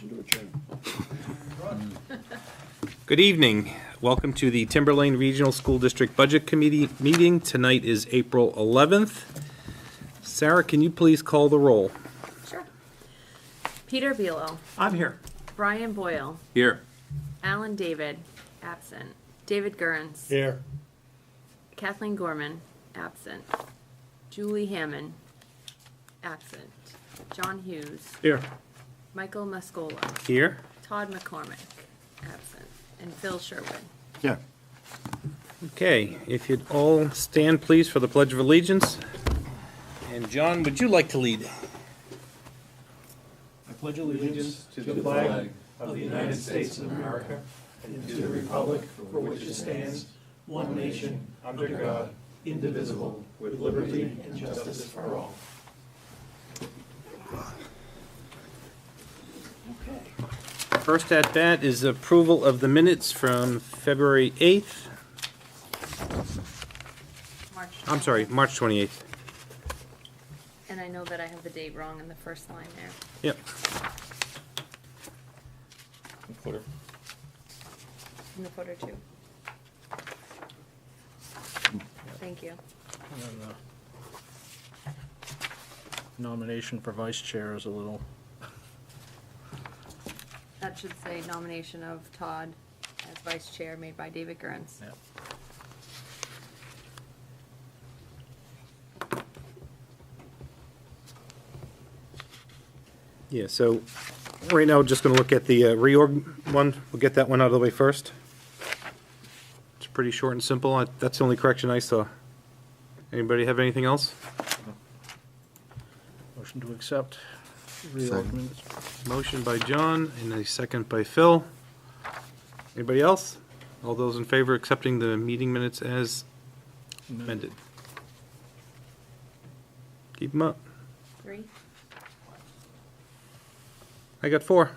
Motion to adjourn. Good evening. Welcome to the Timberlane Regional School District Budget Committee meeting. Tonight is April 11th. Sarah, can you please call the roll? Sure. Peter Bealow. I'm here. Brian Boyle. Here. Alan David, absent. David Gurns. Here. Kathleen Gorman, absent. Julie Hammond, absent. John Hughes. Here. Michael Muscola. Here. Todd McCormick, absent. And Phil Sherwood. Yeah. Okay, if you'd all stand, please, for the Pledge of Allegiance. And John, would you like to lead? I pledge allegiance to the flag of the United States of America and to the republic for which it stands, one nation, under God, indivisible, with liberty and justice for all. First at bat is approval of the minutes from February 8th. I'm sorry, March 28th. And I know that I have the date wrong in the first line there. Yep. In the footer too. Thank you. And then the nomination for vice chair is a little, That should say nomination of Todd as vice chair made by David Gurns. yeah. Yeah, so right now, we're just going to look at the reorg one. We'll get that one out of the way first. It's pretty short and simple. That's the only correction I saw. Anybody have anything else? Motion to accept. Reorg minutes. Motion by John and a second by Phil. Anybody else? All those in favor accepting the meeting minutes as amended? Keep them up. 3. I got 4.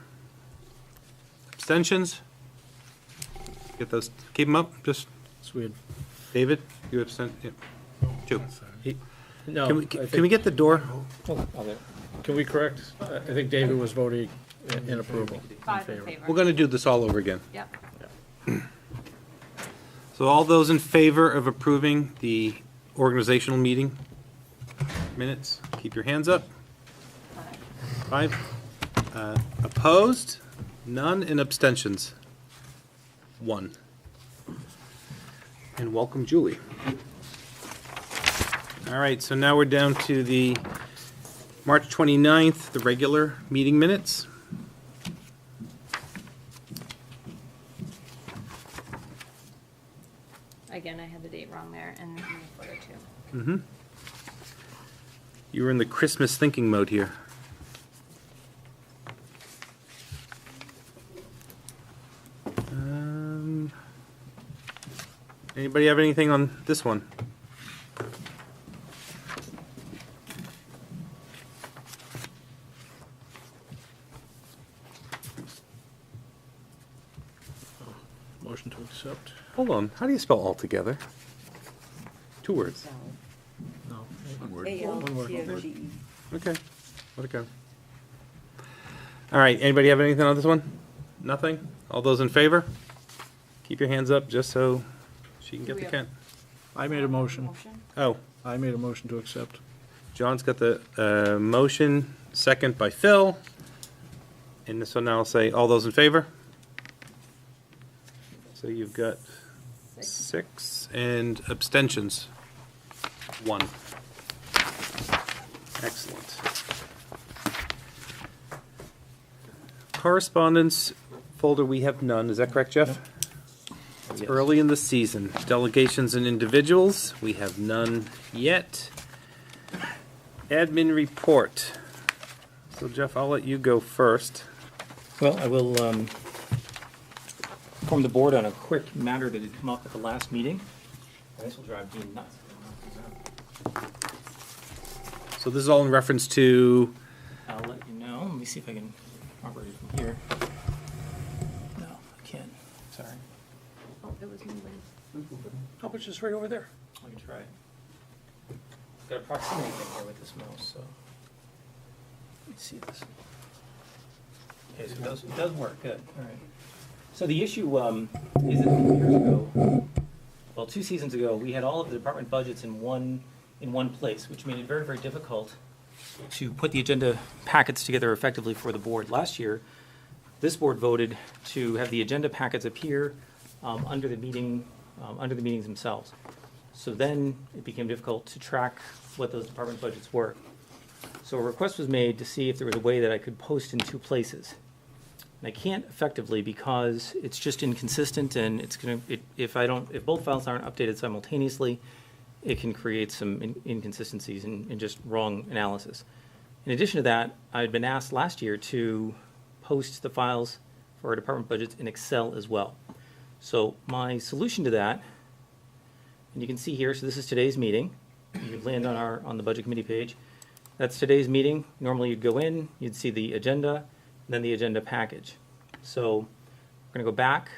Abstentions? Get those, keep them up, just, So we had, David, you absent, yep. 2. no, Can we, can we get the door? can we correct? I think David was voting in approval, in 5 in favor. favor. We're gonna do this all over again. Yep. So all those in favor of approving the organizational meeting minutes, keep your hands up. 5. Opposed? None, and abstentions? 1. And welcome, Julie. All right, so now we're down to the March 29th, the regular meeting minutes. Again, I had the date wrong there and in the footer too. You were in the Christmas thinking mode here. Anybody have anything on this one? Motion to accept. Hold on, how do you spell all together? 2 words. No. One word. A-L-T-O-G-E. Okay, let it go. All right, anybody have anything on this one? Nothing? All those in favor? Keep your hands up just so she can Do get we the have- count. I made a motion. Oh, I made a motion to accept. John's got the motion, second by Phil. And this one now I'll say, all those in favor? So you've got 6 and abstentions. 1. Excellent. Correspondence folder, we have none. Is that correct, Jeff? It's early in the season. Delegations and individuals, we have none yet. Admin report. So Jeff, I'll let you go first. Well, I will inform the board on a quick matter that had come up at the last meeting. This will drive Dean nuts. So this is all in reference to, I'll let you know. Let me see if I can operate from here. No, I can't. Sorry. Oh, it was moving. How much is right over there? I can try. Got a proximity thing here with this mouse, so. Let me see this. Okay, so it does work, good, all right. So the issue is that a few years ago, well, 2 seasons ago, we had all of the department budgets in one place, which made it very, very difficult to put the agenda packets together effectively for the board. Last year, this board voted to have the agenda packets appear under the meetings themselves. So then it became difficult to track what those department budgets were. So a request was made to see if there was a way that I could post in 2 places. And I can't effectively because it's just inconsistent, and it's gonna, if both files aren't updated simultaneously, it can create some inconsistencies and just wrong analysis. In addition to that, I had been asked last year to post the files for our department budgets in Excel as well. So my solution to that, and you can see here, so this is today's meeting. You'd land on the budget committee page. That's today's meeting. Normally you'd go in, you'd see the agenda, and then the agenda package. So we're going to go back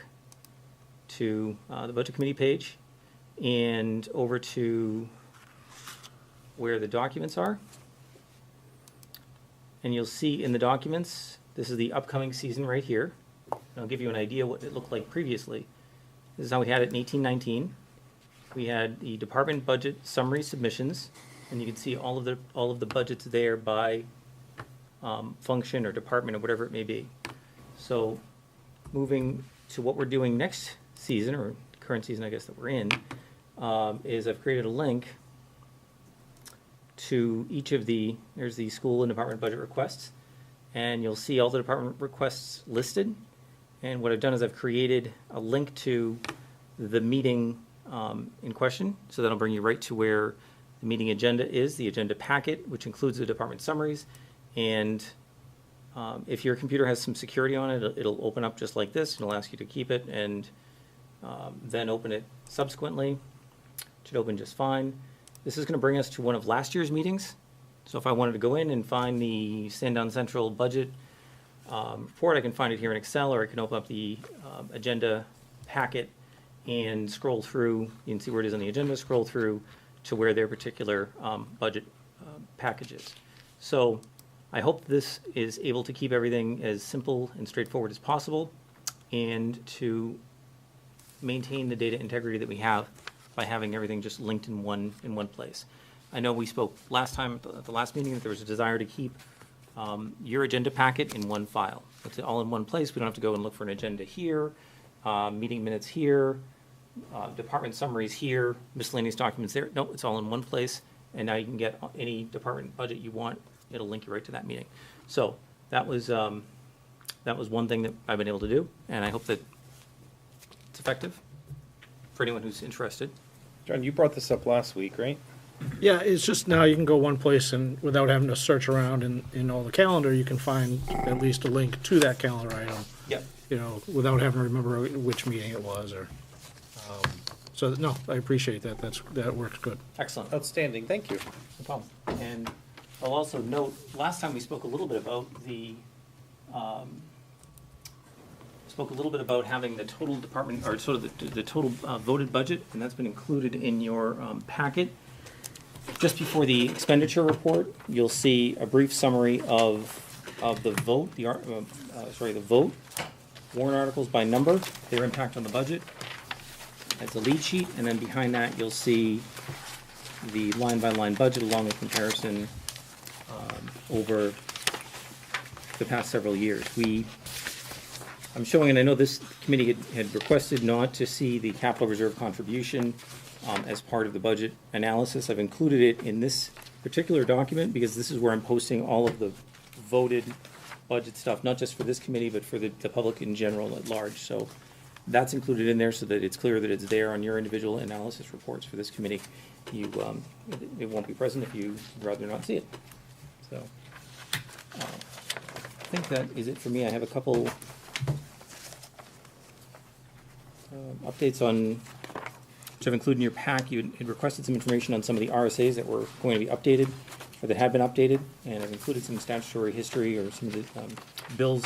to the budget committee page and over to where the documents are. And you'll see in the documents, this is the upcoming season right here. And I'll give you an idea what it looked like previously. This is how we had it in 1819. We had the department budget summary submissions, and you can see all of the budgets there by function or department or whatever it may be. So moving to what we're doing next season, or current season I guess that we're in, is I've created a link to each of there's the school and department budget requests, and you'll see all the department requests listed. And what I've done is I've created a link to the meeting in question, so that'll bring you right to where the meeting agenda is, the agenda packet, which includes the department summaries. And if your computer has some security on it, it'll open up just like this, and it'll ask you to keep it, and then open it subsequently. It should open just fine. This is going to bring us to one of last year's meetings. So if I wanted to go in and find the Sandown Central budget report, I can find it here in Excel, or I can open up the agenda packet and scroll through. You can see where it is on the agenda, scroll through to where their particular budget package is. So I hope this is able to keep everything as simple and straightforward as possible, and to maintain the data integrity that we have by having everything just linked in one place. I know we spoke last time at the last meeting that there was a desire to keep your agenda packet in one file. It's all in one place. We don't have to go and look for an agenda here, meeting minutes here, department summaries here, miscellaneous documents there. No, it's all in one place, and now you can get any department budget you want. It'll link you right to that meeting. So that was one thing that I've been able to do, and I hope that it's effective for anyone who's interested. John, you brought this up last week, right? Yeah, it's just now you can go one place and without having to search around in all the calendar, you can find at least a link to that calendar item. Yep. You know, without having to remember which meeting it was or, so no, I appreciate that. That works good. Excellent. Outstanding, thank you. No problem. And I'll also note, last time we spoke a little bit about having the total department, or sort of the total voted budget, and that's been included in your packet. Just before the expenditure report, you'll see a brief summary of the vote, the vote, warrant articles by number, their impact on the budget. That's a lead sheet, and then behind that, you'll see the line-by-line budget along with comparison over the past several years. I'm showing, and I know this committee had requested not to see the capital reserve contribution as part of the budget analysis. I've included it in this particular document because this is where I'm posting all of the voted budget stuff, not just for this committee, but for the public in general at large. So that's included in there so that it's clear that it's there on your individual analysis reports for this committee. It won't be present if you'd rather not see it. So I think that is it for me. I have a couple updates on, which I've included in your pack. You had requested some information on some of the RSAs that were going to be updated, or that had been updated, and I've included some statutory history or some of the bills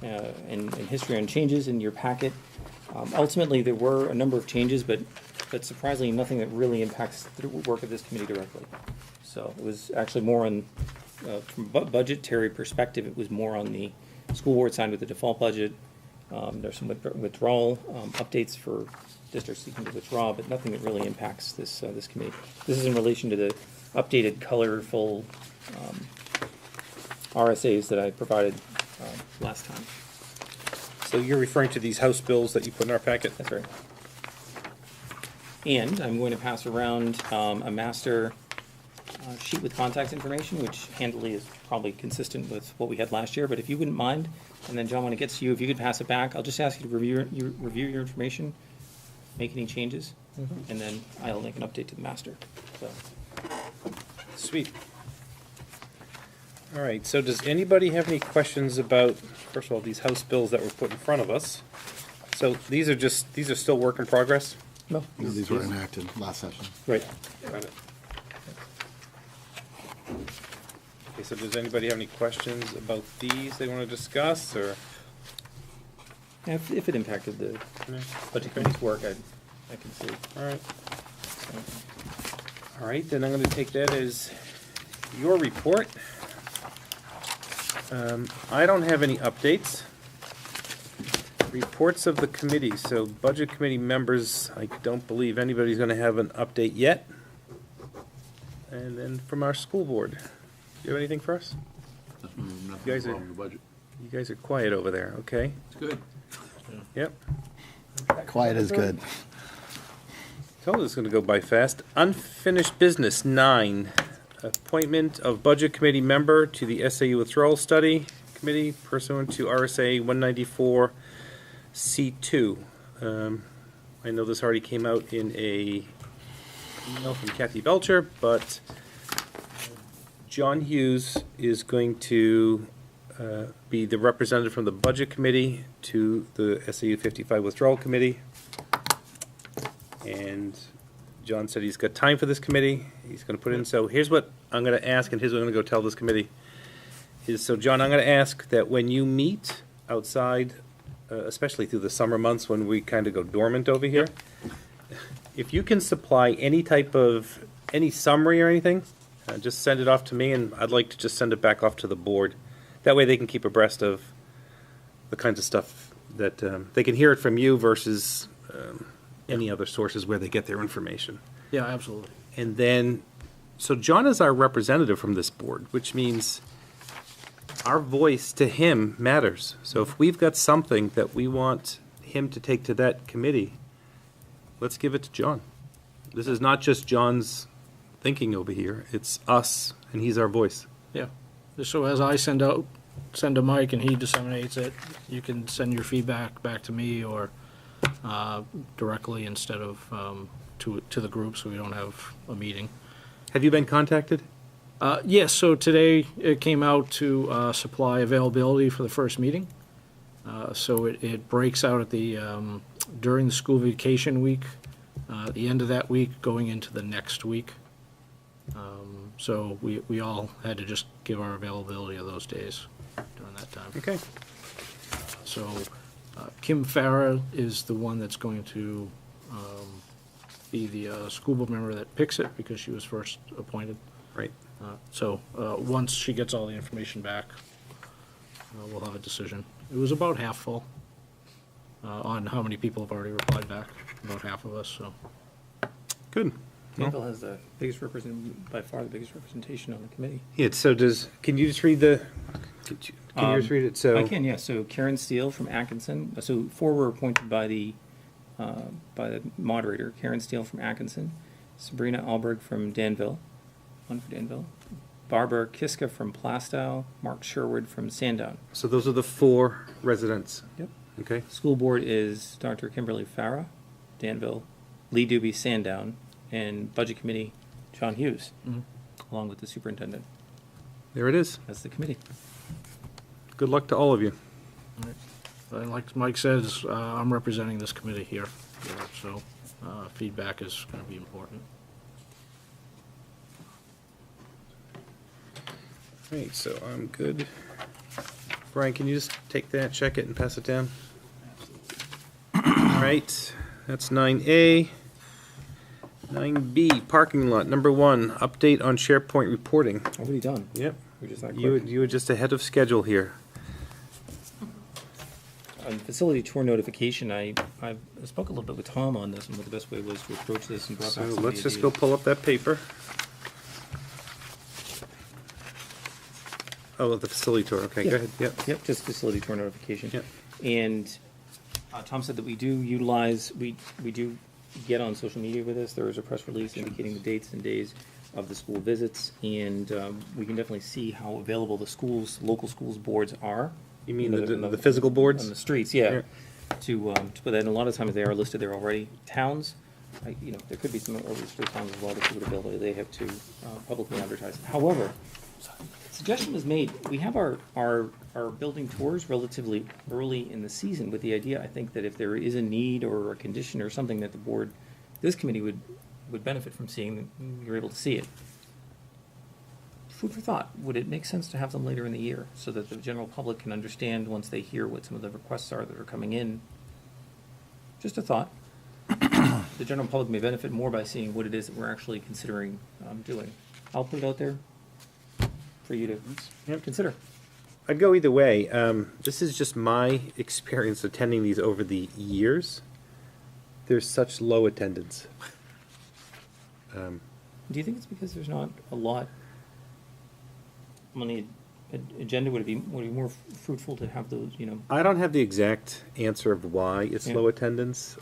and history on changes in your packet. Ultimately, there were a number of changes, but surprisingly nothing that really impacts the work of this committee directly. So it was actually more on, from a budgetary perspective, it was more on the School board signed with the default budget. There's some withdrawal updates for districts seeking to withdraw, but nothing that really impacts this this committee. This is in relation to the updated, colorful RSAs that I provided last time. So you're referring to these House bills that you put in our packet? That's right. And I'm going to pass around a master sheet with contact information, which handily is probably consistent with what we had last year, but if you wouldn't mind, and then John, when it gets to you, if you could pass it back, I'll just ask you to review your information, make any changes, and then I'll make an update to the master. So, Sweet. All right, so does anybody have any questions about, first of all, these House bills that were put in front of us? So these are still work in progress? no, These were enacted last session. right. Got it. Okay, so does anybody have any questions about these they want to discuss, or? If it impacted the budget committee's work, I can see. All right. All right, then I'm going to take that as your report. I don't have any updates. Reports of the committee, so budget committee members, I don't believe anybody's going to have an update yet. And then from our school board, do you have anything for us? Nothing You guys are- wrong with the budget. You guys are quiet over there, okay? It's good. Yep. Quiet is good. Told us it's going to go by fast. Unfinished business, 9. Appointment of budget committee member to the SAU withdrawal study committee pursuant to RSA 194C2. I know this already came out in a email from Kathy Belcher, but John Hughes is going to be the representative from the budget committee to the SAU 55 withdrawal committee. And John said he's got time for this committee. He's going to put in, so here's what I'm going to ask, and here's what I'm going to go tell this committee. So John, I'm going to ask that when you meet outside, especially through the summer months when we kind of go dormant over here, if you can supply any summary or anything, just send it off to me, and I'd like to just send it back off to the board. That way they can keep abreast of the kinds of stuff that they can hear it from you versus any other sources where they get their information. Yeah, absolutely. And then, so John is our representative from this board, which means our voice to him matters. So if we've got something that we want him to take to that committee, let's give it to John. This is not just John's thinking over here, it's us, and he's our voice. Yeah. So as I send to Mike and he disseminates it, you can send your feedback back to me or directly instead of to the group, so we don't have a meeting. Have you been contacted? Yes, so today it came out to supply availability for the first meeting. So it breaks out at the, during the school vacation week, the end of that week going into the next week. So we all had to just give our availability of those days during that time. Okay. So Kim Farah is the one that's going to be the school board member that picks it because she was first appointed. Right. So once she gets all the information back, we'll have a decision. It was about half full on how many people have already replied back, about half of us, so. Good. Danville has the biggest by far the biggest representation on the committee. Yeah, so can you just read can you just read it? So I can, yeah. So Karen Steele from Atkinson. So 4 were appointed by the moderator. Karen Steele from Atkinson, Sabrina Alberg from Danville, one for Danville, Barbara Kiska from Plastow, Mark Sherwood from Sandown. So those are the 4 residents. Yep. Okay. School board is Dr. Kimberly Farah, Danville, Lee Doobie, Sandown, and budget committee, John Hughes, along with the superintendent There it is. as the committee. Good luck to all of you. And like Mike says, I'm representing this committee here, so feedback is going to be important. Great, so I'm good. Brian, can you just take that, check it, and pass it down? All right, that's 9A. 9B, parking lot, number 1, update on SharePoint reporting. Already done. Yep. We're just not You quick. were just ahead of schedule here. on facility tour notification, I spoke a little bit with Tom on this and what the best way was to approach this and brought So back some of the let's just go ideas. pull up that paper. Oh, the facility tour, okay, go ahead, yep. Yep, just facility tour notification. Yep. And Tom said that we do utilize, we do get on social media with this. There is a press release indicating the dates and days of the school visits, and we can definitely see how available the schools, local schools boards are. You mean know, the physical boards? On the streets, yeah. To put that in, a lot of times they are listed there already. Towns, there could be some early school towns as well that would availability, they have to publicly advertise. However, suggestion was made, we have our building tours relatively early in the season with the idea, I think, that if there is a need or a condition or something that the board, this committee would benefit from seeing, you're able to see it. Food for thought, would it make sense to have them later in the year so that the general public can understand once they hear what some of the requests are that are coming in? Just a thought. The general public may benefit more by seeing what it is that we're actually considering doing. I'll put it out there for you to consider. I'd go either way. This is just my experience attending these over the years. There's such low attendance. Do you think it's because there's not a lot on the agenda? Would it be more fruitful to have those, I don't have the exact answer of why it's Yeah. low attendance.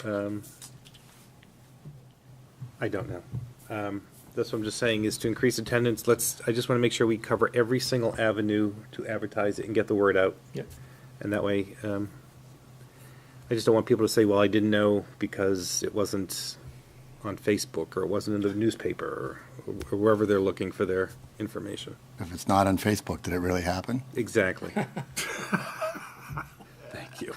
I don't know. That's what I'm just saying, is to increase attendance, I just want to make sure we cover every single avenue to advertise it and get the word out. Yep. And that way, I just don't want people to say, well, I didn't know because it wasn't on Facebook, or it wasn't in the newspaper, or wherever they're looking for their information. If it's not on Facebook, did it really happen? Exactly. Thank you.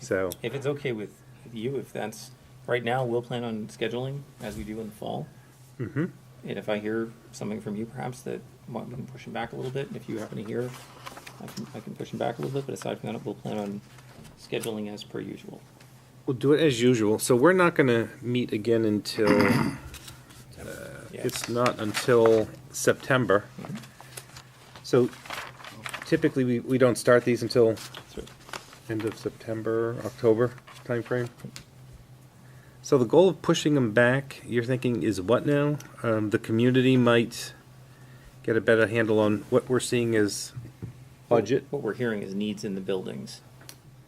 So, If it's okay with you, if that's, right now, we'll plan on scheduling as we do in the fall. mhm. And if I hear something from you perhaps that we can push them back a little bit, and if you happen to hear, I can push them back a little bit, but aside from that, we'll plan on scheduling as per usual. We'll do it as usual. So we're not going to meet again until, Yeah. it's not until September. So typically, we don't start these until That's right. end of September, October timeframe. So the goal of pushing them back, you're thinking, is what now? The community might get a better handle on what we're seeing as budget. What we're hearing is needs in the buildings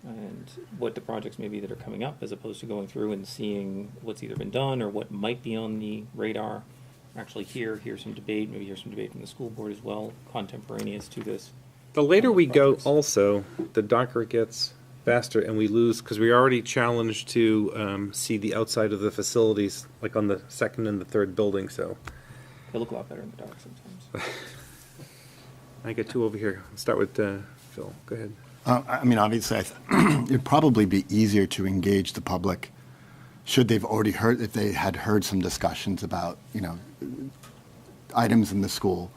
and what the projects may be that are coming up, as opposed to going through and seeing what's either been done or what might be on the radar. Actually hear some debate, maybe hear some debate from the school board as well, contemporaneous to this. The later we go Projects. also, the darker it gets, faster, and we lose, because we're already challenged to see the outside of the facilities, like on the second and the third building, so. They look a lot better in the dark sometimes. I got two over here. I'll start with Phil. Go ahead. I mean, obviously, it'd probably be easier to engage the public should they've already heard, if they had heard some discussions about, items in the school.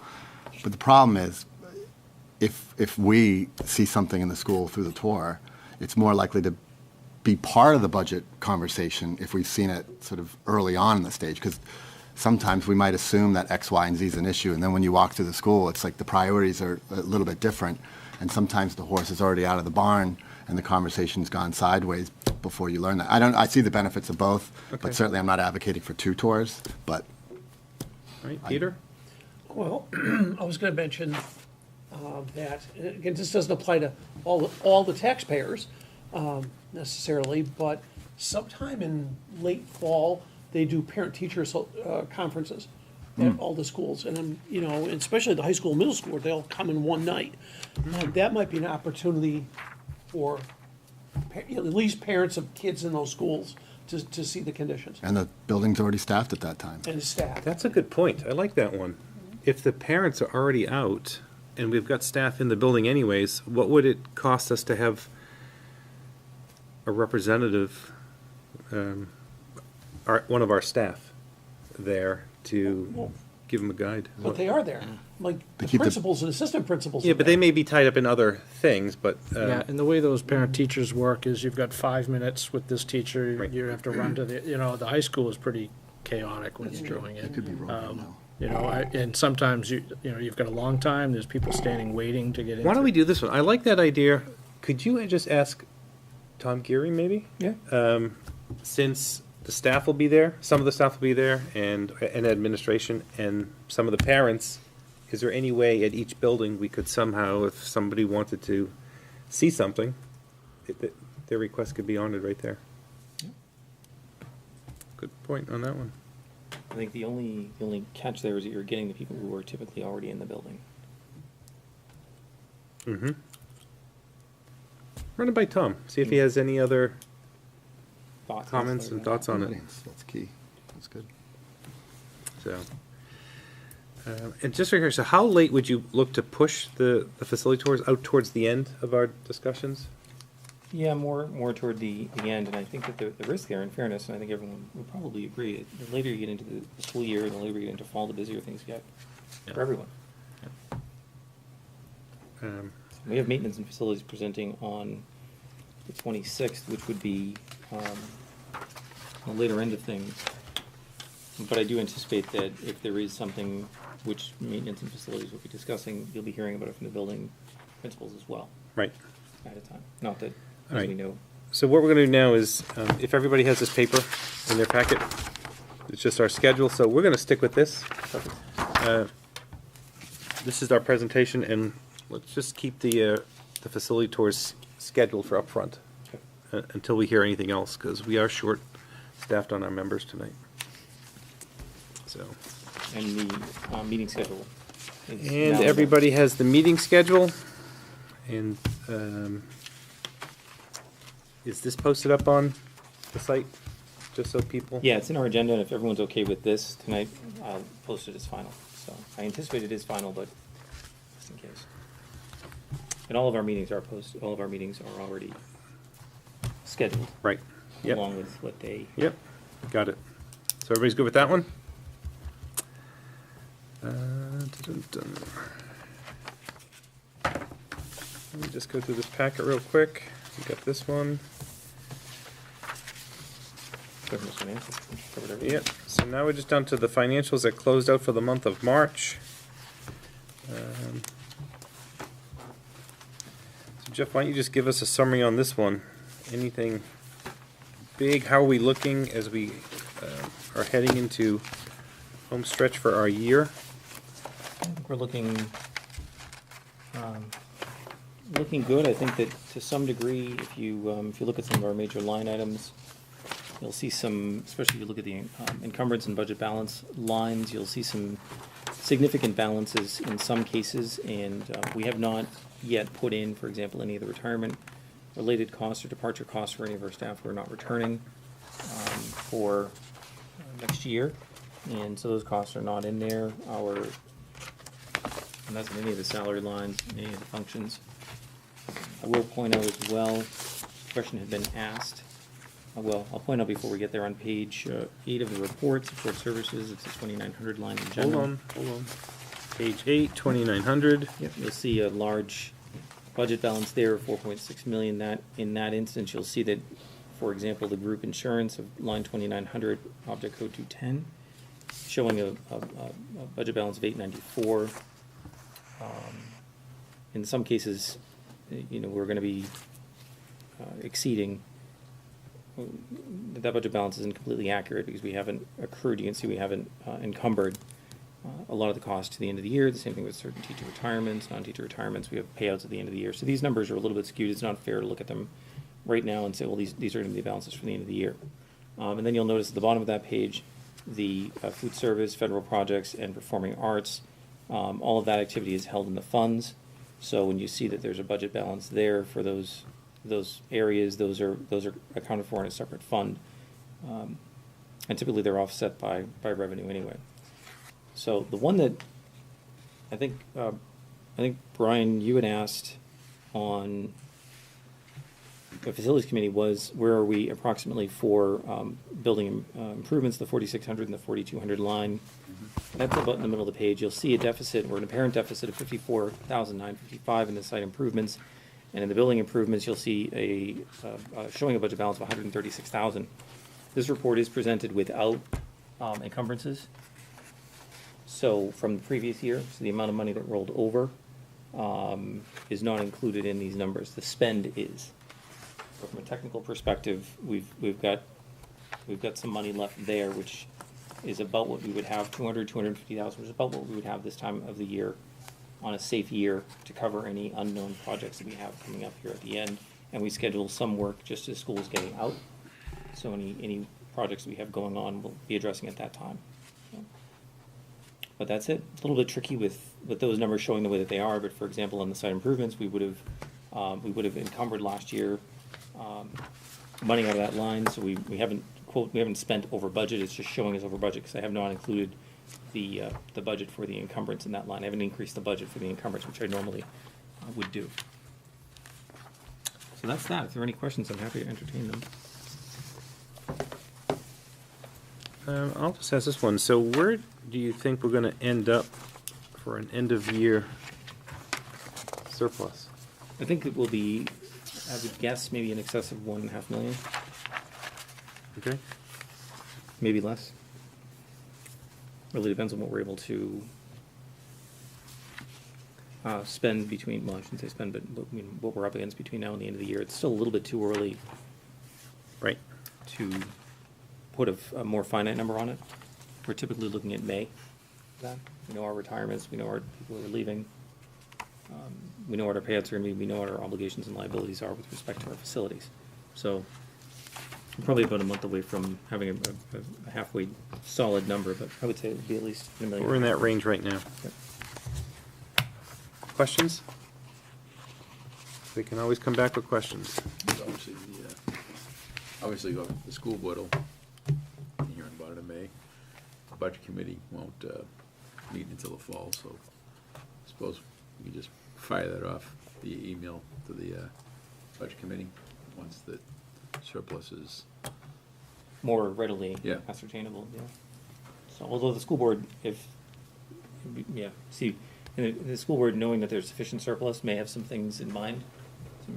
But the problem is, if we see something in the school through the tour, it's more likely to be part of the budget conversation if we've seen it sort of early on in the stage. Because sometimes we might assume that X, Y, and Z is an issue, and then when you walk through the school, it's like the priorities are a little bit different. And sometimes the horse is already out of the barn, and the conversation's gone sideways before you learn that. I see the benefits of both, Okay. but certainly I'm not advocating for two tours. But All right, Peter? Well, I was gonna mention, that, again, this doesn't apply to all the taxpayers, necessarily, but sometime in late fall, they do parent-teacher conferences at all the schools, and, especially the high school, middle school, they'll come in one night. That might be an opportunity for, at least parents of kids in those schools to see the conditions, and the building's already staffed at that time. and staff. That's a good point. I like that one. If the parents are already out, and we've got staff in the building anyways, what would it cost us to have a representative, one of our staff there to give them a guide? But they are there, like the keep the- principals and assistant principals. Yeah, are but they there. may be tied up in other things, but, Yeah, and the way those parent-teachers work is you've got 5 minutes with this teacher, Right. you have to run to the high school is pretty chaotic when you're doing it. It could be wrong now. And sometimes you've got a long time, there's people standing waiting to get in. why don't we do this one? I like that idea. Could you just ask Tom Geary, maybe? Yeah. Since the staff will be there, some of the staff will be there, and administration, and some of the parents, is there any way at each building we could somehow, if somebody wanted to see something, their request could be honored right there? Good point on that one. I think the only catch there is that you're getting the people who are typically already in the building. Mm-hmm. Run it by Tom, see if he has any other Thoughts? comments and thoughts on it. That's key. That's good. So, and just right here, so how late would you look to push the facility tours out towards the end of our discussions? Yeah, more toward the end, and I think that the risk there, in fairness, and I think everyone would probably agree, the later you get into the school year, the later you get into fall, the busier things get for everyone. We have maintenance and facilities presenting on the 26th, which would be the later end of things. But I do anticipate that if there is something which maintenance and facilities will be discussing, you'll be hearing about it from the building principals as well Right. at a time. Not that, All as right. we know. So what we're gonna do now is, if everybody has this paper in their packet, it's just our schedule, so we're gonna stick with this. This is our presentation, and let's just keep the facility tours scheduled for upfront until we hear anything else, because we are short-staffed on our members tonight. So, And the meeting schedule is and now- everybody has the meeting schedule, and is this posted up on the site, just so people? Yeah, it's in our agenda, and if everyone's okay with this tonight, I'll post it as final. So I anticipate it is final, but just in case. And all of our meetings are all of our meetings are already scheduled, Right, yep. along with what they. Yep, got it. So everybody's good with that one? Dun-dun-dun. Let me just go through this packet real quick. We got this one. Government financials, covered everything. Yep, so now we're just down to the financials that closed out for the month of March. So Jeff, why don't you just give us a summary on this one? Anything big? How are we looking as we are heading into home stretch for our year? I think we're looking good. I think that to some degree, if you look at some of our major line items, you'll see some, especially if you look at the encumbrance and budget balance lines, you'll see some significant balances in some cases, and we have not yet put in, for example, any of the retirement-related costs or departure costs for any of our staff who are not returning for next year, and so those costs are not in there. And that's in any of the salary lines, any of the functions. I will point out as well, the question had been asked. I'll point out before we get there on page 8 of the report, support services, it's the 2900 line in general. Hold on. Page 8, 2900. Yep, you'll see a large budget balance there of 4.6 million. In that instance, you'll see that, for example, the group insurance of line 2900, object code 210, showing a budget balance of 894. In some cases, we're going to be exceeding. That budget balance isn't completely accurate because we haven't accrued. You can see we haven't encumbered a lot of the costs to the end of the year. The same thing with certain teacher retirements, non-teacher retirements. We have payouts at the end of the year. So these numbers are a little bit skewed. It's not fair to look at them right now and say, well, these are going to be the balances for the end of the year. And then you'll notice at the bottom of that page, the food service, federal projects, and performing arts. All of that activity is held in the funds. So when you see that there's a budget balance there for those areas, those are accounted for in a separate fund, and typically they're offset by revenue anyway. So the one that I think Brian, you had asked on the facilities committee was, where are we approximately for building improvements, the 4600 and the 4200 line. That's about in the middle of the page. You'll see a deficit, or an apparent deficit of 54,955 in the site improvements. And in the building improvements, you'll see showing a budget balance of 136,000. This report is presented without encumbrances. So from the previous year, so the amount of money that rolled over is not included in these numbers. The spend is. But from a technical perspective, we've got some money left there, which is about what we would have, 250,000, which is about what we would have this time of the year on a safe year to cover any unknown projects that we have coming up here at the end. And we schedule some work just as school is getting out. So any projects we have going on, we'll be addressing at that time. So, but that's it. A little bit tricky with those numbers showing the way that they are, but for example, on the site improvements, we would have encumbered last year, money out of that line, so we haven't spent over budget, it's just showing us over budget, because I have not included the budget for the encumbrance in that line. I haven't increased the budget for the encumbrance, which I normally would do. So that's that. If there are any questions, I'm happy to entertain them. I'll just ask this one. So where do you think we're gonna end up for an end-of-year surplus? I think it will be, I would guess, maybe in excess of 1.5 million, Okay? maybe less. Really depends on what we're able to spend between, well, I shouldn't say spend, but I mean, what we're up against between now and the end of the year. It's still a little bit too early Right. to put a more finite number on it. We're typically looking at May. We know our retirements, we know our people who are leaving. We know what our payouts are going to be, we know what our obligations and liabilities are with respect to our facilities. So we're probably about a month away from having a halfway solid number, but I would say it would be at least $1 million. We're in that range right now. Yep. Questions? We can always come back with questions. Obviously, the school board will be hearing about it in May. The budget committee won't meet until the fall, so I suppose we can just fire that off via email to the budget committee once the surplus is. More readily Yeah. ascertainable, yeah. So although the school board, and the school board, knowing that there's sufficient surplus, may have some things in mind,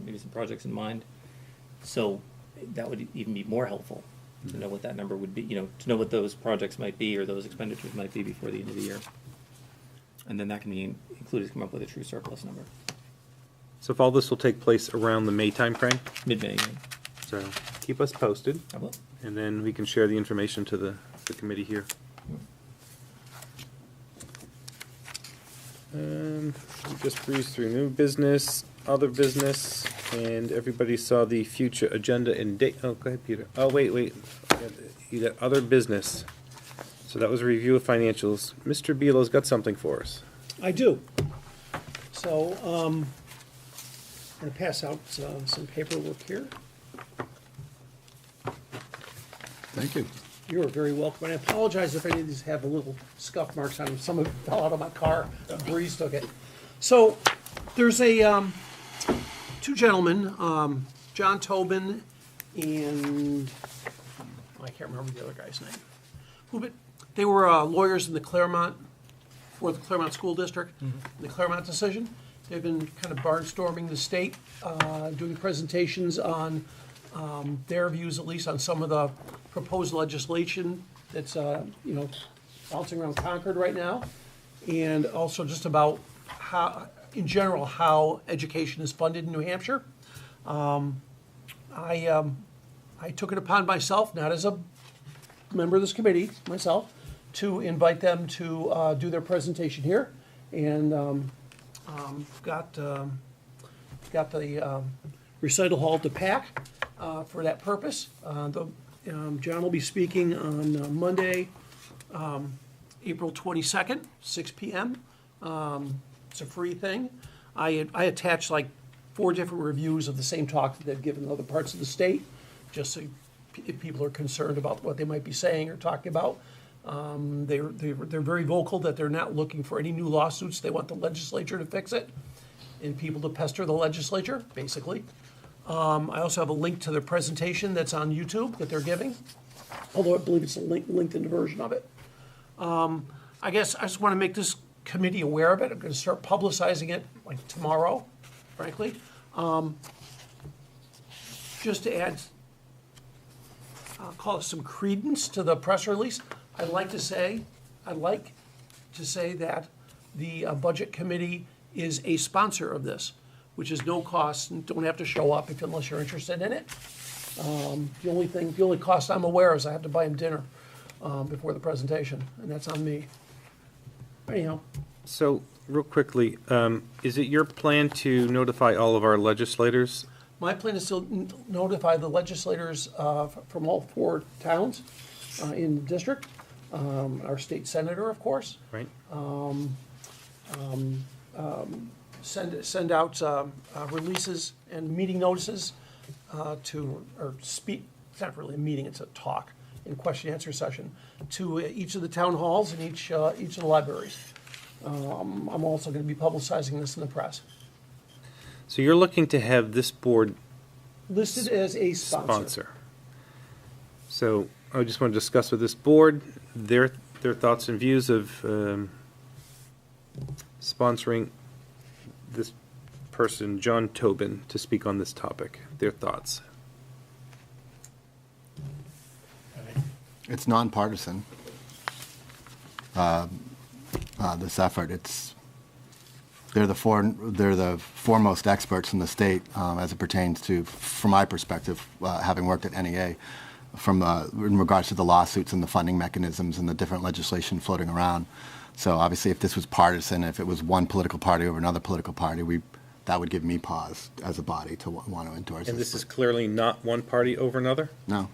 maybe some projects in mind. So that would even be more helpful to know what that number would be, to know what those projects might be or those expenditures might be before the end of the year. And then that can be included to come up with a true surplus number, So if all this will take place around the May timeframe, mid-May. so keep us posted, I will. and then we can share the information to the committee here. We just breezed through new business, other business, and everybody saw the future agenda and date. Oh, go ahead, Peter. Oh, wait. You got other business. So that was a review of financials. Mr. Bealo's got something for us. I do. So, I'm gonna pass out some paperwork here. Thank you. You are very welcome, and I apologize if any of these have a little scuff marks on them. Some of it fell out of my car, the breeze took it. So, there's two gentlemen, John Tobin and, I can't remember the other guy's name. They were lawyers in the Claremont School District, the Claremont decision. They've been kind of barnstorming the state, doing presentations on their views, at least on some of the proposed legislation that's, bouncing around Concord right now. And also just about how, in general, how education is funded in New Hampshire. I took it upon myself, not as a member of this committee, myself, to invite them to do their presentation here. And got the recital hall to pack for that purpose. John will be speaking on Monday, April 22nd, 6 p.m. It's a free thing. I attached like 4 different reviews of the same talk that they've given in other parts of the state, just so if people are concerned about what they might be saying or talking about. They're very vocal that they're not looking for any new lawsuits. They want the legislature to fix it and people to pester the legislature, basically. I also have a link to their presentation that's on YouTube that they're giving, although I believe it's a LinkedIn version of it. I guess I just want to make this committee aware of it. I'm going to start publicizing it like tomorrow, frankly. Just to add, I'll call it some credence to the press release. I'd like to say that the Budget Committee is a sponsor of this. which is no cost, and don't have to show up unless you're interested in it. The only cost I'm aware is I have to buy them dinner before the presentation, and that's on me. Anyhow, So, real quickly, is it your plan to notify all of our legislators? my plan is to notify the legislators from all 4 towns in the district, our state senator, of course, Right? send out releases and meeting notices or speak, it's not really a meeting, it's a talk and question answer session to each of the town halls and each of the libraries. I'm also going to be publicizing this in the press. So you're looking to have this board Listed as a sponsor. sponsor. So I just want to discuss with this board their thoughts and views of sponsoring this person, John Tobin, to speak on this topic. Their thoughts. It's nonpartisan. This effort, they're the foremost experts in the state as it pertains to, from my perspective, having worked at NEA, in regards to the lawsuits and the funding mechanisms and the different legislation floating around. So obviously, if this was partisan, if it was one political party over another political party, that would give me pause as a body to want to endorse And this. this is clearly not one party over another? No.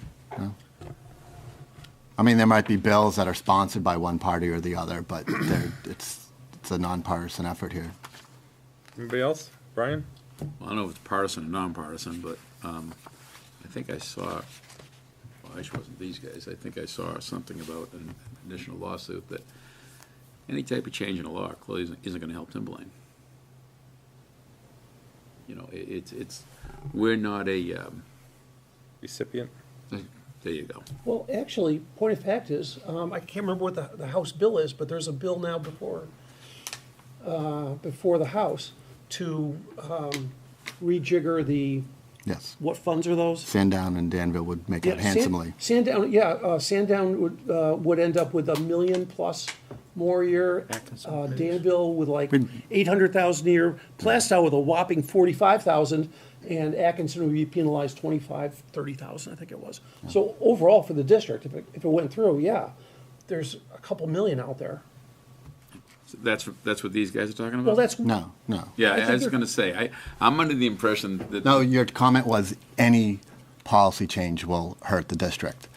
I mean, there might be bills that are sponsored by one party or the other, but it's a nonpartisan effort here. Anybody else? Brian? Well, I don't know if it's partisan or nonpartisan, but I think I saw, well, actually, it wasn't these guys. I think I saw something about an additional lawsuit that any type of change in a law clearly isn't going to help Timberlane. You know, we're not a, Recipient? there you go. Well, actually, point of fact is, I can't remember what the House bill is, but there's a bill now before the House to rejigger Yes. what funds are those? Sandown and Danville would make it handsomely. Sandown would end up with $1 million plus more a year. Danville with like 800,000 a year. Plastow with a whopping 45,000, and Atkinson would be penalized 25, 30,000, I think it was. So overall for the district, if it went through, yeah, there's a couple million out there. So that's what these guys are talking about? Well, that's, No. Yeah, I think I was they're- going to say, I'm under the impression that. No, your comment was any policy change will hurt the district.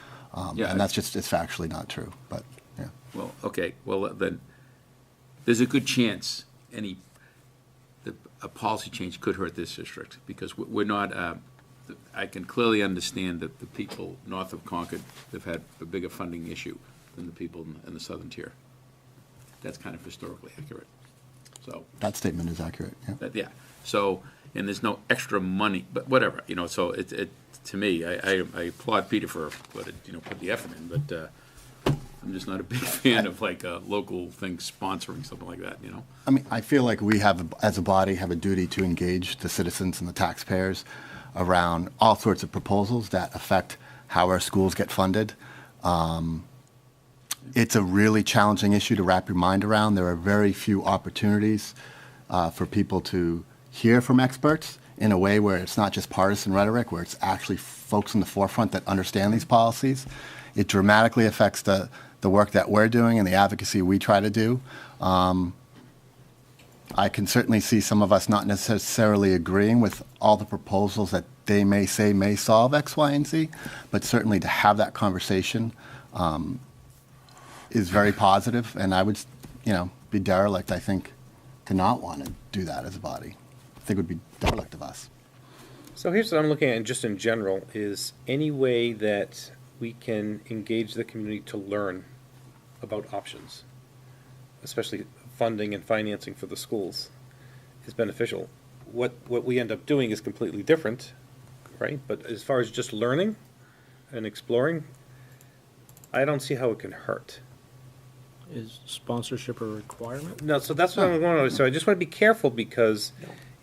Yeah. And that's just, it's factually not true, but, yeah. Well, okay, well, then, there's a good chance a policy change could hurt this district, because we're not, I can clearly understand that the people north of Concord have had a bigger funding issue than the people in the southern tier. That's kind of historically accurate, so. That statement is accurate, yeah. Yeah, so, and there's no extra money, but whatever, so to me, I applaud Peter for, put the effort in, but I'm just not a big fan of like a local thing sponsoring something like that, I mean, I feel like we have, as a body, have a duty to engage the citizens and the taxpayers around all sorts of proposals that affect how our schools get funded. It's a really challenging issue to wrap your mind around. There are very few opportunities for people to hear from experts in a way where it's not just partisan rhetoric, where it's actually folks in the forefront that understand these policies. It dramatically affects the work that we're doing and the advocacy we try to do. I can certainly see some of us not necessarily agreeing with all the proposals that they may say may solve X, Y, and Z, but certainly to have that conversation is very positive, and I would, be derelict, I think, to not want to do that as a body. I think it would be derelict of us. So here's what I'm looking at, just in general, is any way that we can engage the community to learn about options, especially funding and financing for the schools, is beneficial. What we end up doing is completely different, right? But as far as just learning and exploring, I don't see how it can hurt. Is sponsorship a requirement? No, so that's what I'm going to, so I just want to be careful, because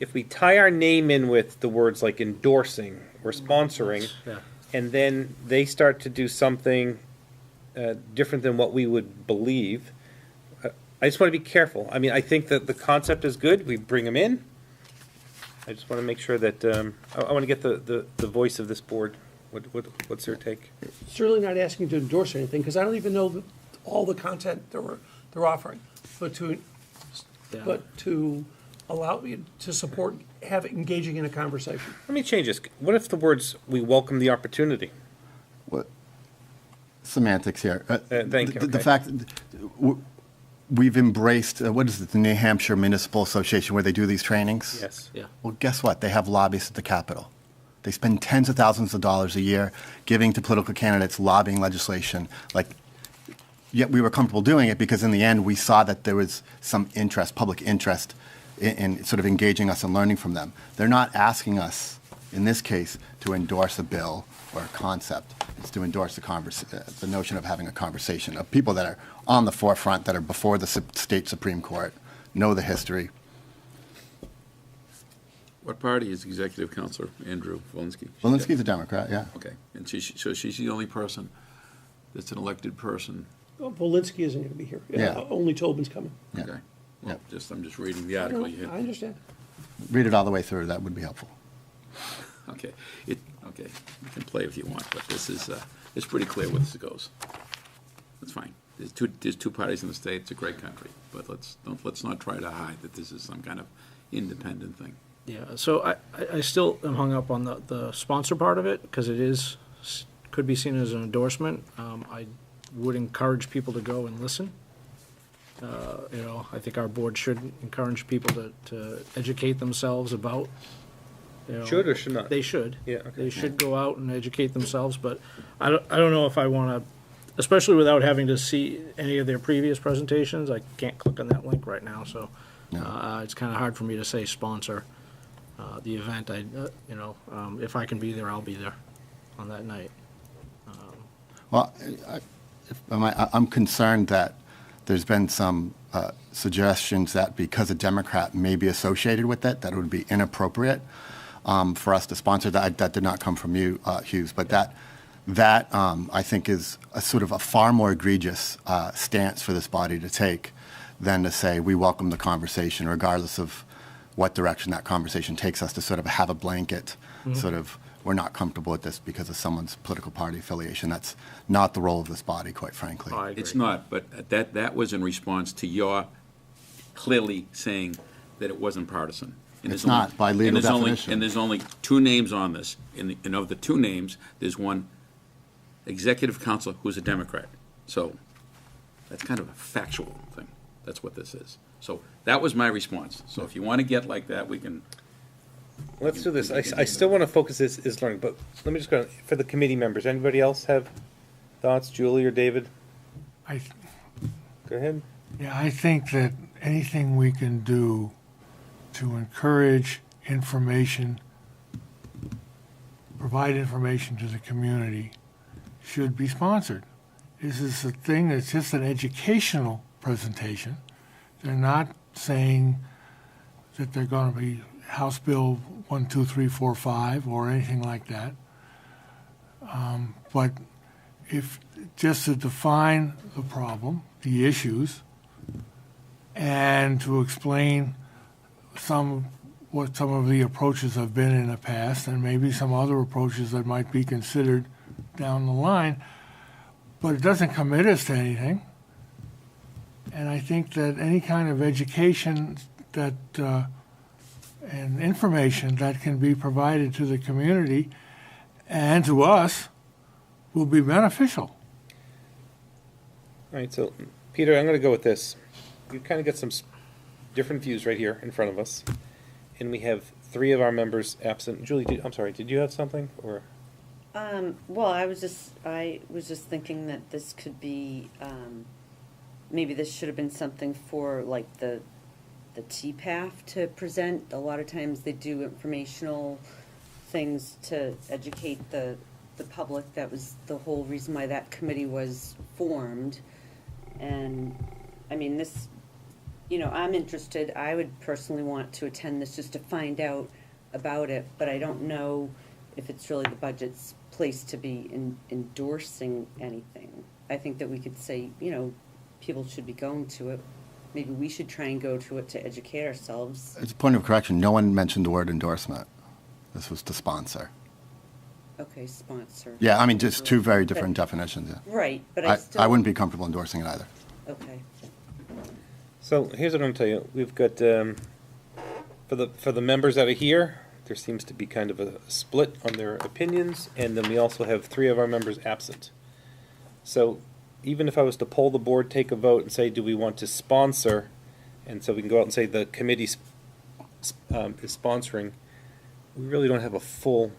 if we tie our name in with the words like endorsing or sponsoring, Yeah. and then they start to do something different than what we would believe, I just want to be careful. I mean, I think that the concept is good, we bring them in, I just want to make sure that, I want to get the voice of this board. What's their take? Certainly not asking you to endorse anything, because I don't even know all the content they're offering, but to allow you to support, engaging in a conversation. Let me change this. What if the words, "We welcome the opportunity"? What semantics here? Thank you, The okay. fact we've embraced what is it? The New Hampshire Municipal Association, where they do these trainings. Yes. Yeah. Well, guess what? They have lobbyists at the Capitol. They spend tens of thousands of dollars a year giving to political candidates, lobbying legislation. Yet we were comfortable doing it because in the end we saw that there was some interest, public interest, in sort of engaging us and learning from them. They're not asking us, in this case, to endorse a bill or a concept. It's to endorse the notion of having a conversation of people that are on the forefront, that are before the state Supreme Court, know the history. What party is Executive Counselor Andrew Volinsky? Volinsky's a Democrat, yeah. Okay, and so she's the only person that's an elected person. Well, Volinsky isn't going to be here. Yeah. Only Tobin's coming. Yeah. Okay. Well, Yeah. I'm just reading the I article you know, I had. understand. Read it all the way through, that would be helpful. Okay, okay, you can play if you want, but this is, it's pretty clear where this goes. That's fine. There's two parties in the state, it's a great country, but let's not try to hide that this is some kind of independent thing. Yeah, so I still am hung up on the sponsor part of it, because it could be seen as an endorsement. I would encourage people to go and listen. I think our board should encourage people to educate themselves about. Should or should not? They should. Yeah, okay. They should go out and educate themselves, but I don't know if I want to, especially without having to see any of their previous presentations. I can't click on that link right now, so it's kind of hard for me to say sponsor the event. If I can be there, I'll be there on that night. Well, I'm concerned that there's been some suggestions that because a Democrat may be associated with it, that it would be inappropriate for us to sponsor that. That did not come from you, Hughes, but that I think is a sort of a far more egregious stance for this body to take than to say we welcome the conversation, regardless of what direction that conversation takes us, to sort of have a blanket sort of, we're not comfortable with this because of someone's political party affiliation. That's not the role of this body, quite frankly. I agree. It's not, but that was in response to your clearly saying that it wasn't partisan. And It's there's only- not, by legal and there's only- definition. And there's only two names on this, and of the two names, there's one executive counselor who's a Democrat. So that's kind of a factual thing. That's what this is. So that was my response. So if you want to get like that, we can. Let's do this. I still want to focus this learning, but let me just go, for the committee members, anybody else have thoughts? Julie or David? Go ahead. Yeah, I think that anything we can do to encourage information, provide information to the community, should be sponsored. This is a thing that's just an educational presentation. They're not saying that they're going to be House Bill 1, 2, 3, 4, 5 or anything like that. But if just to define the problem, the issues, and to explain what some of the approaches have been in the past, and maybe some other approaches that might be considered down the line, but it doesn't commit us to anything. And I think that any kind of education that and information that can be provided to the community and to us will be beneficial. All right, so, Peter, I'm going to go with this. We've kind of got some different views right here in front of us, and we have three of our members absent. Julie, I'm sorry, did you have something, or? Well, I was just thinking that this could be, maybe this should have been something for like the TPAF to present. A lot of times they do informational things to educate the public. That was the whole reason why that committee was formed. And I mean, this, I'm interested. I would personally want to attend this just to find out about it, but I don't know if it's really the budget's place to be endorsing anything. I think that we could say, people should be going to it. maybe we should try and go to it to educate ourselves. It's a point of correction. No one mentioned the word endorsement. This was to sponsor. Okay, sponsor. Yeah, I mean, just two very different definitions, yeah. Right, but I still. I wouldn't be comfortable endorsing it either. Okay, So here's what I'm gonna tell you. We've got, for the members that are here, there seems to be kind of a split on their opinions, and then we also have 3 of our members absent. So even if I was to poll the board, take a vote and say, do we want to sponsor? And so we can go out and say the committee is sponsoring. We really don't have a full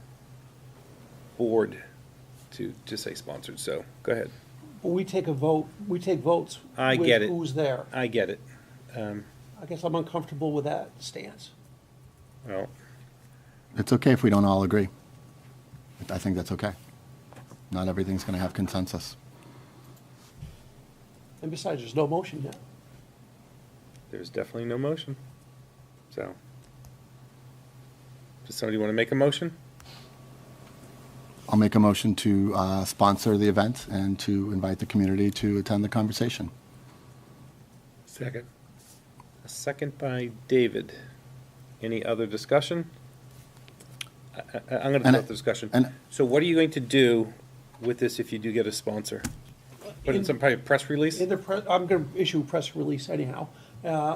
board to say sponsored, so go ahead. But we take a vote, we take votes. I with get it. Who's there. I get it. I guess I'm uncomfortable with that stance. Well, It's okay if we don't all agree. I think that's okay. Not everything's going to have consensus. And besides, there's no motion yet. there's definitely no motion. So, does somebody want to make a motion? I'll make a motion to sponsor the event and to invite the community to attend the conversation. Second. A second by David. Any other discussion? I'm going to And- start the discussion. and- So what are you going to do with this if you do get a sponsor? Put in some kind of press release? I'm gonna issue a press release anyhow.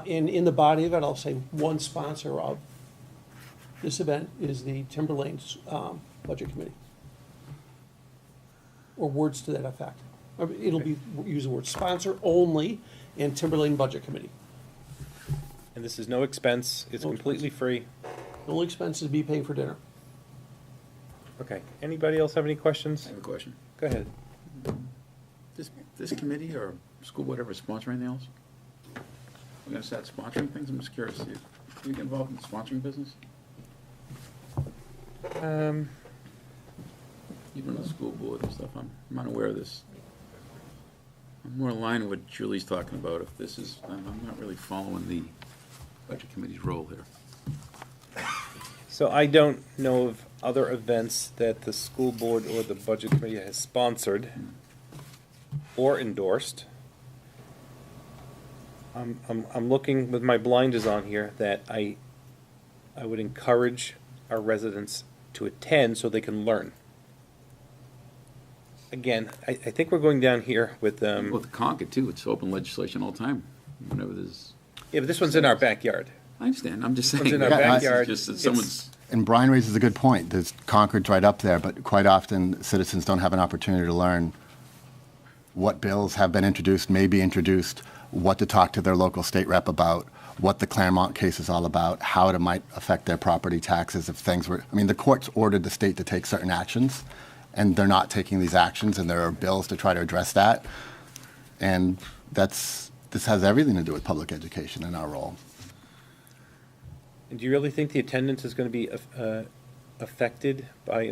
In the body of it, I'll say one sponsor of this event is the Timberlane's Budget Committee. Or words to that effect. It'll be, use the word sponsor only and Timberlane Budget Committee. And this is no expense, it's No completely free. The only expense is be paid for dinner. Okay, anybody else have any I questions? have a question. Go ahead. This committee or school, whatever, sponsor anything else? We're gonna start sponsoring things? I'm just curious. Do you get involved in the sponsoring business? Even the school board and stuff, I'm unaware of this. I'm more in line with what Julie's talking about. If this is, I'm not really following the budget committee's role here. So I don't know of other events that the school board or the budget committee has sponsored or endorsed. I'm looking with my blinders on here that I would encourage our residents to attend so they can learn. Again, I think we're going down here with, With Concord too, it's open legislation all the time, whenever there's, yeah, but this one's in our backyard. I understand, I'm just This saying. one's in our Yeah, I- backyard. Just that It's- someone's, And Brian raises a good point. There's Concord's right up there, but quite often citizens don't have an opportunity to learn what bills have been introduced, may be introduced, what to talk to their local state rep about, what the Claremont case is all about, how it might affect their property taxes if things were, I mean, the courts ordered the state to take certain actions, and they're not taking these actions, and there are bills to try to address that. And this has everything to do with public education and our role. And do you really think the attendance is going to be affected by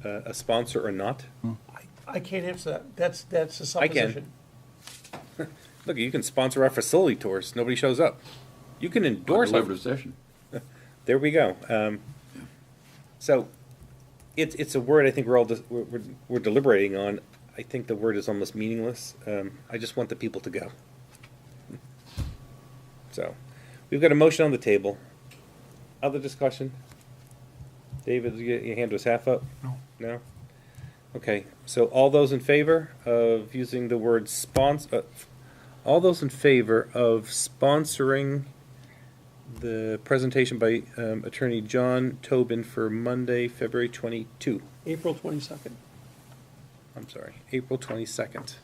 a sponsor or not? I can't answer that. That's a I can. supposition. Look, you can sponsor our facility tours. Nobody shows up. You can endorse our deliberative session. There we go. So, it's a word I think we're deliberating on. I think the word is almost meaningless. I just want the people to go. So, we've got a motion on the table. Other discussion? David, your hand was half up? No. No? Okay, so all those in favor of using the word all those in favor of sponsoring the presentation by Attorney John Tobin for Monday, February 22. April 22nd. I'm sorry, April 22nd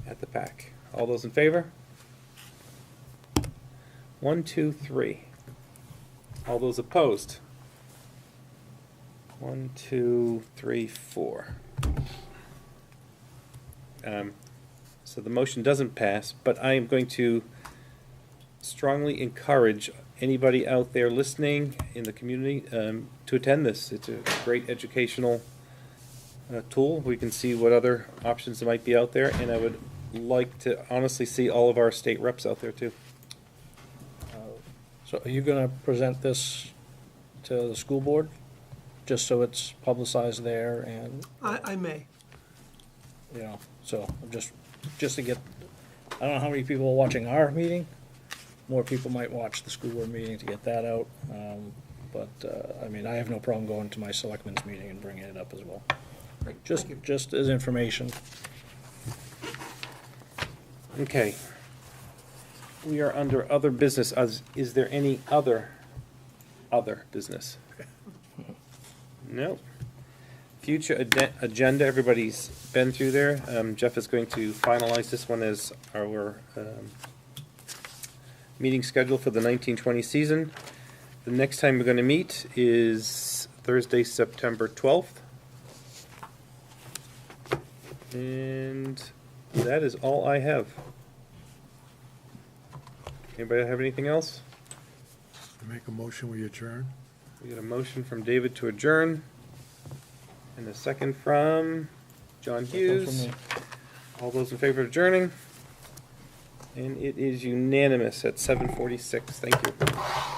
at the PAC. All those in favor? 1, 2, 3. All those opposed? 1, 2, 3, 4. So the motion doesn't pass, but I am going to strongly encourage anybody out there listening in the community to attend this. It's a great educational tool. We can see what other options there might be out there, and I would like to honestly see all of our state reps out there too. So are you going to present this to the school board, just so it's publicized there and, I may. so just to get, I don't know how many people are watching our meeting, more people might watch the school board meeting to get that out. But, I mean, I have no problem going to my selectmen's meeting and bringing it up as well. Just as information. Okay. We are under other business. Is there any other business? No. Future agenda, everybody's been through there. Jeff is going to finalize this one as our meeting schedule for the 1920 season. The next time we're going to meet is Thursday, September 12th. And that is all I have. Anybody have anything else? Make a motion, we adjourn? We got a motion from David to adjourn, and a second from John Hughes. All those in favor of adjourning? And it is unanimous at 7:46. Thank you.